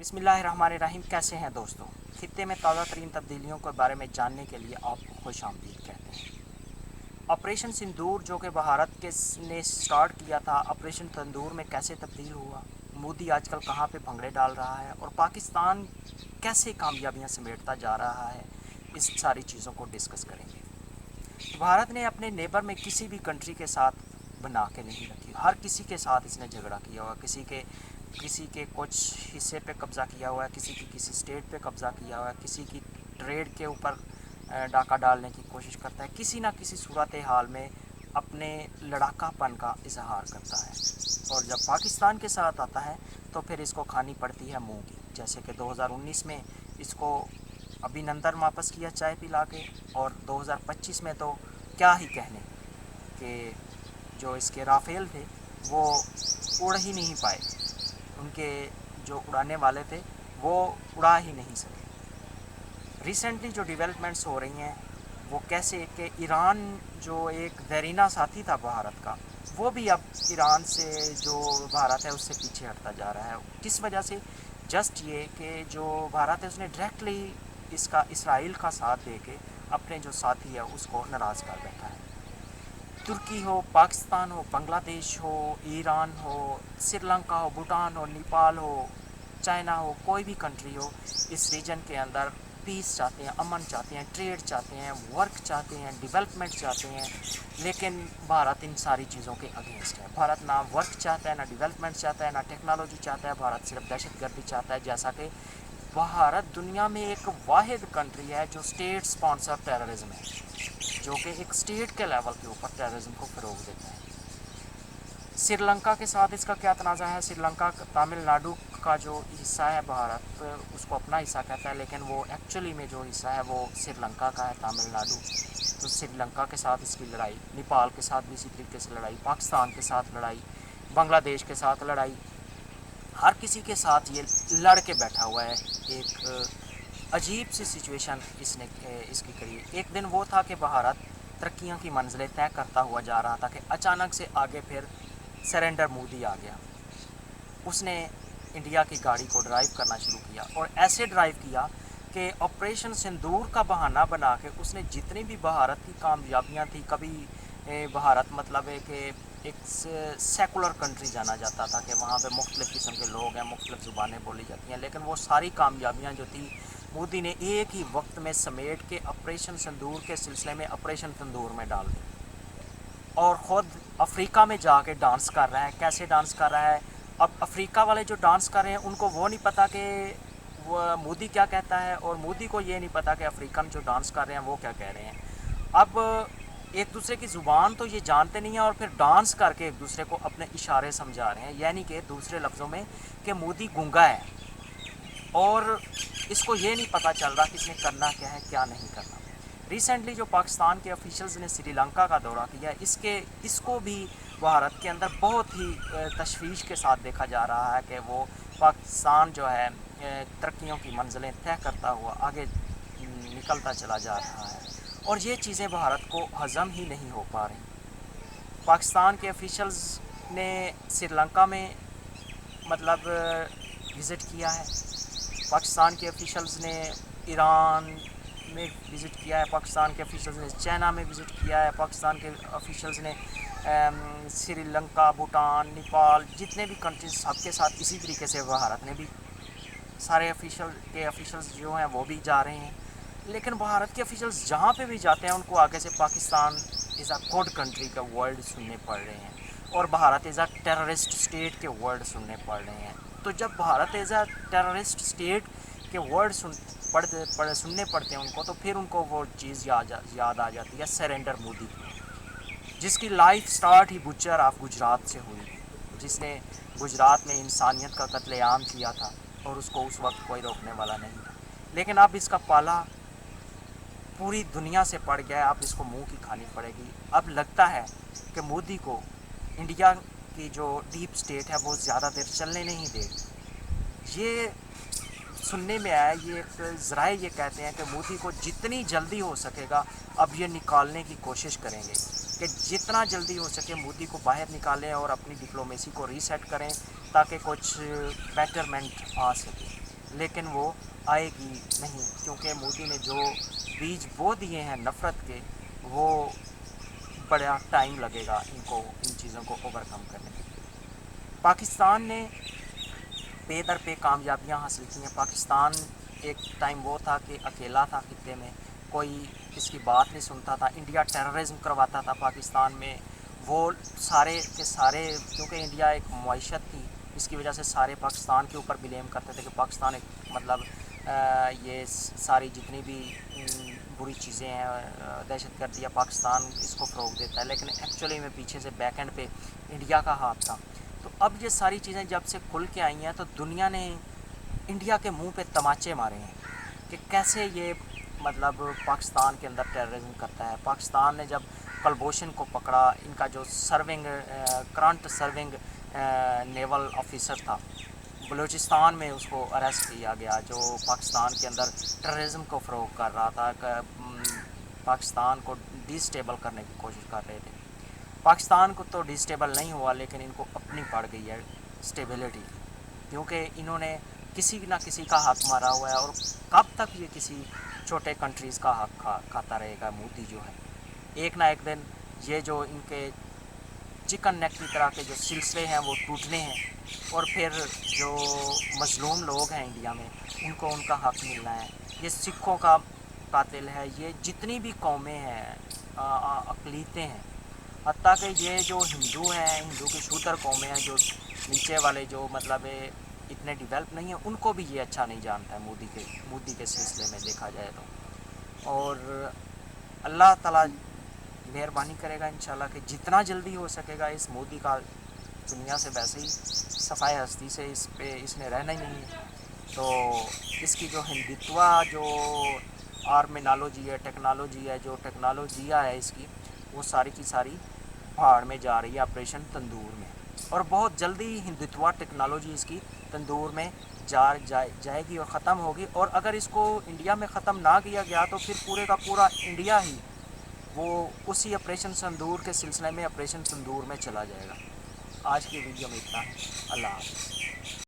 बिस्मिल्लाहिर्रहमानिर्रहीम। कैसे हैं दोस्तों? खित्ते में ताज़ा तरीन तब्दीलियों के बारे में जानने के लिए आपको खुश आमदीद कहते हैं। ऑपरेशन सिंदूर जो कि भारत के ने स्टार्ट किया था, ऑपरेशन तंदूर में कैसे तब्दील हुआ, मोदी आजकल कहाँ पे भंगड़े डाल रहा है और पाकिस्तान कैसे कामयाबियाँ समेटता जा रहा है, इस सारी चीज़ों को डिस्कस करेंगे। भारत ने अपने नेबर में किसी भी कंट्री के साथ बना के नहीं रखी, हर किसी के साथ इसने झगड़ा किया हुआ, किसी के कुछ हिस्से पे कब्ज़ा किया हुआ है, किसी की किसी स्टेट पे कब्ज़ा किया हुआ है, किसी की ट्रेड के ऊपर डाका डालने की कोशिश करता है, किसी ना किसी सूरत हाल में अपने लड़ाकापन का इजहार करता है। और जब पाकिस्तान के साथ आता है तो फिर इसको खानी पड़ती है मुँह की। जैसे कि 2019 में इसको अभिनंदन वापस किया चाय पिला के, और 2025 में तो क्या ही कहने कि जो इसके राफेल थे वो उड़ ही नहीं पाए, उनके जो उड़ाने वाले थे वो उड़ा ही नहीं सके। रिसेंटली जो डेवलपमेंट्स हो रही हैं वो कैसे कि ईरान जो एक देरीना साथी था भारत का, वो भी अब ईरान से जो भारत है उससे पीछे हटता जा रहा है। किस वजह से? जस्ट ये कि जो भारत है उसने डायरेक्टली इसका इसराइल का साथ दे के अपने जो साथी है उसको नाराज़ कर बैठा है। तुर्की हो, पाकिस्तान हो, बांग्लादेश हो, ईरान हो, श्रीलंका हो, भूटान हो, नेपाल हो, चाइना हो, कोई भी कंट्री हो, इस रीजन के अंदर पीस चाहते हैं, अमन चाहते हैं, ट्रेड चाहते हैं, वर्क चाहते हैं, डेवलपमेंट चाहते हैं। लेकिन भारत इन सारी चीज़ों के अगेंस्ट है। भारत ना वर्क चाहता है, ना डेवलपमेंट चाहता है, ना टेक्नोलॉजी चाहता है। भारत सिर्फ दहशतगर्दी चाहता है। जैसा कि भारत दुनिया में एक वाहिद कंट्री है जो स्टेट स्पॉन्सर टेररिज्म है, जो कि एक स्टेट के लेवल के ऊपर टेररिज्म को फ़रोग देता है। श्रीलंका के साथ इसका क्या तनाज़ा है? श्रीलंका तमिलनाडु का जो हिस्सा है, भारत उसको अपना हिस्सा कहता है, लेकिन वो एक्चुअली में जो हिस्सा है वो श्रीलंका का है, तमिलनाडु। तो श्रीलंका के साथ इसकी लड़ाई, नेपाल के साथ भी इसी तरीके से लड़ाई, पाकिस्तान के साथ लड़ाई, बांग्लादेश के साथ लड़ाई, हर किसी के साथ ये लड़ के बैठा हुआ है। एक अजीब सी सिचुएशन इसने इसकी करी। एक दिन वो था कि भारत तरक्कियों की मंजिलें तय करता हुआ जा रहा था कि अचानक से आगे फिर सरेंडर मोदी आ गया। उसने इंडिया की गाड़ी को ड्राइव करना शुरू किया और ऐसे ड्राइव किया कि ऑपरेशन सिंदूर का बहाना बना के उसने जितनी भी भारत की कामयाबियां थी, कभी भारत मतलब है कि एक सेकुलर कंट्री जाना जाता था कि वहाँ पे मुख्तलिफ़ किस्म के लोग हैं, मुख्तलिफ़ ज़ुबानें बोली जाती हैं, लेकिन वो सारी कामयाबियाँ जो थी मोदी ने एक ही वक्त में समेट के ऑपरेशन सिंदूर के सिलसिले में ऑपरेशन तंदूर में डाल दी। और ख़ुद अफ्रीका में जाके डांस कर रहा है। कैसे डांस कर रहा है? अब अफ्रीका वाले जो डांस कर रहे हैं उनको वो नहीं पता कि वो मोदी क्या कहता है, और मोदी को ये नहीं पता कि अफ्रीकन जो डांस कर रहे हैं वो क्या कह रहे हैं। अब एक दूसरे की ज़ुबान तो ये जानते नहीं हैं और फिर डांस करके एक दूसरे को अपने इशारे समझा रहे हैं, यानी कि दूसरे लफ्ज़ों में कि मोदी गूंगा है और इसको ये नहीं पता चल रहा कि इसने करना क्या है, क्या नहीं करना। रिसेंटली जो पाकिस्तान के ऑफिशियल्स ने श्रीलंका का दौरा किया, इसको भी भारत के अंदर बहुत ही तशवीश के साथ देखा जा रहा है कि वो पाकिस्तान जो है तरक्कियों की मंजिलें तय करता हुआ आगे निकलता चला जा रहा है, और ये चीज़ें भारत को हज़म ही नहीं हो पा रही। पाकिस्तान के ऑफिशियल्स ने श्रीलंका में मतलब विज़िट किया है, पाकिस्तान के ऑफिशियल्स ने ईरान में विज़िट किया है, पाकिस्तान के ऑफिशियल्स ने चाइना में विज़िट किया है, पाकिस्तान के ऑफिशियल्स ने श्रीलंका, भूटान, नेपाल, जितने भी कंट्रीज सबके साथ इसी तरीके से भारत ने भी सारे ऑफिशियल्स जो हैं वो भी जा रहे हैं। लेकिन भारत के ऑफिशियल्स जहाँ पे भी जाते हैं उनको आगे से Pakistan is a good country का वर्ड सुनने पड़ रहे हैं, और Bharat is a terrorist state के वर्ड सुनने पड़ रहे हैं। तो जब Bharat is a terrorist state के वर्ड सुनने पड़ते हैं उनको, तो फिर उनको वो चीज़ याद आ जाती है सरेंडर मोदी की, जिसकी life start he butcher of Gujarat से हुई थी, जिसने गुजरात में इंसानियत का कत्लेआम किया था और उसको उस वक्त कोई रोकने वाला नहीं था। लेकिन अब इसका पाला पूरी दुनिया से पड़ गया है, अब इसको मुंह की खानी पड़ेगी। अब लगता है कि मोदी को इंडिया की जो डीप स्टेट है वो ज़्यादा देर चलने नहीं देगी। ये सुनने में आया, ये एक ज़राए ये कहते हैं कि मोदी को जितनी जल्दी हो सकेगा अब ये निकालने की कोशिश करेंगे, कि जितना जल्दी हो सके मोदी को बाहर निकालें और अपनी डिप्लोमेसी को रीसेट करें ताकि कुछ बेटरमेंट आ सके। لیکن وہ آئے گی نہیں، کیونکہ مودی نے جو بیج بو دیے ہیں نفرت کے، وہ بڑا ٹائم لگے گا ان چیزوں کو اوور کم کرنے میں۔ پاکستان نے پے در پے کامیابیاں حاصل کی ہیں۔ پاکستان ایک ٹائم وہ تھا کہ اکیلا تھا خطے میں، کوئی اس کی بات نہیں سنتا تھا، انڈیا ٹیررزم کرواتا تھا پاکستان میں، وہ سارے کے سارے، کیونکہ انڈیا ایک معیشت تھی، اس کی وجہ سے سارے پاکستان کے اوپر بلیم کرتے تھے کہ پاکستان ایک مطلب یہ ساری جتنی بھی بری چیزیں ہیں، دہشت گردی یا پاکستان اس کو فروغ دیتا ہے، لیکن ایکچولی میں پیچھے سے بیک اینڈ پہ انڈیا کا ہاتھ تھا۔ تو اب یہ ساری چیزیں جب سے کھل کے آئی ہیں تو دنیا نے انڈیا کے منہ پہ تماچے مارے ہیں کہ کیسے یہ مطلب پاکستان کے اندر ٹیررزم کرتا ہے۔ پاکستان نے جب کلبھوشن کو پکڑا، ان کا جو کرنٹ سرونگ نیول آفیسر تھا، بلوچستان میں اس کو اریسٹ کیا گیا، جو پاکستان کے اندر ٹیررزم کو فروغ کر رہا تھا، پاکستان کو ڈی اسٹیبل کرنے کی کوشش کر رہے تھے۔ پاکستان کو تو ڈی اسٹیبل نہیں ہوا، لیکن ان کو اپنی پڑ گئی ہے اسٹیبلٹی کی، کیونکہ انہوں نے کسی نہ کسی کا حق مارا ہوا ہے، اور کب تک یہ کسی چھوٹے کنٹریز کا حق کھاتا رہے گا مودی جو ہے۔ ایک نہ ایک دن یہ جو ان کے چکن نیک کی طرح کے جو سلسلے ہیں وہ ٹوٹنے ہیں، اور پھر جو مظلوم لوگ ہیں انڈیا میں ان کو ان کا حق ملنا ہے۔ یہ سکھوں کا قاتل ہے، یہ جتنی بھی قومیں ہیں، اقلیتیں ہیں، حتیٰ کہ یہ جو ہندو ہیں، ہندو کی شودر قومیں ہیں، جو نیچے والے جو مطلب اتنے ڈیولپ نہیں ہیں، ان کو بھی یہ اچھا نہیں جانتا ہے مودی کے سلسلے میں دیکھا جائے تو۔ اور اللہ تعالیٰ مہربانی کرے گا انشاءاللہ کہ جتنا جلدی ہو سکے گا اس مودی کا دنیا سے ویسے ہی صفائے ہستی سے اس نے رہنا ہی نہیں ہے۔ تو اس کی جو ہندتوا جو آرمینالوجی ہے، ٹیکنالوجی ہے، جو ٹیکنالوجیاں ہے اس کی، وہ ساری کی ساری پہاڑ میں جا رہی ہے آپریشن تندور میں، اور بہت جلدی ہندتوا ٹیکنالوجی اس کی تندور میں جائے گی اور ختم ہوگی۔ اور اگر اس کو انڈیا میں ختم نہ کیا گیا تو پھر پورے کا پورا انڈیا ہی وہ اسی آپریشن سندور کے سلسلے میں آپریشن تندور میں چلا جائے گا۔ آج کی ویڈیو میں اتنا ہے، اللہ حافظ۔